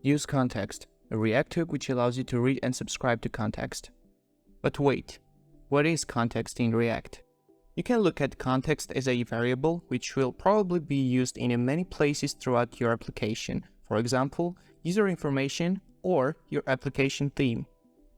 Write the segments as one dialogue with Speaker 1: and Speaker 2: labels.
Speaker 1: useContext, a React hook which allows you to read and subscribe to context. But wait, what is context in React? You can look at context as a variable which will probably be used in many places throughout your application, for example, user information or your application theme.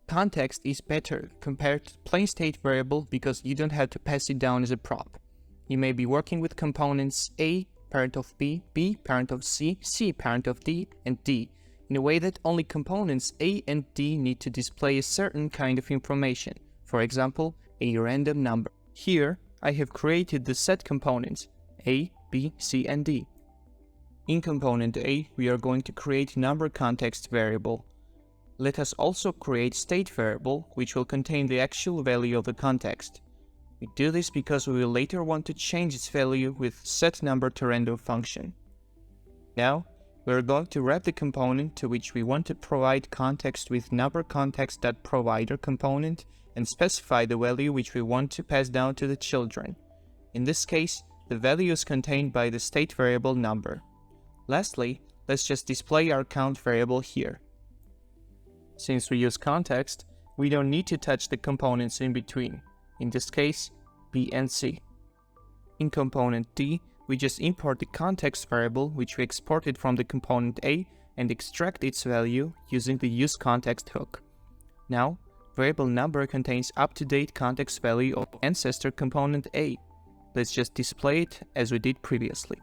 Speaker 1: Context is better compared to plain state variable because you don't have to pass it down as a prop. You may be working with components A, parent of B, B, parent of C, C, parent of D, and D, in a way that only components A and D need to display a certain kind of information, for example, a random number. Here, I have created the set components A, B, C, and D. In component A, we are going to create number context variable. Let us also create state variable, which will contain the actual value of the context. We do this because we will later want to change its value with setNumberToRandom function. Now, we are going to wrap the component to which we want to provide context with numberContext.provider component and specify the value which we want to pass down to the children. In this case, the value is contained by the state variable number. Lastly, let's just display our count variable here. Since we use context, we don't need to touch the components in between, in this case, B and C. In component D, we just import the context variable which we exported from the component A and extract its value using the useContext hook. Now, variable number contains up-to-date context value of ancestor component A. Let's just display it as we did previously.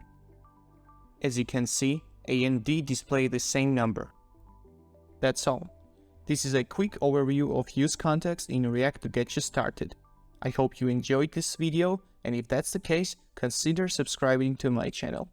Speaker 1: As you can see, A and D display the same number. That's all. This is a quick overview of useContext in React to get you started. I hope you enjoyed this video, and if that's the case, consider subscribing to my channel.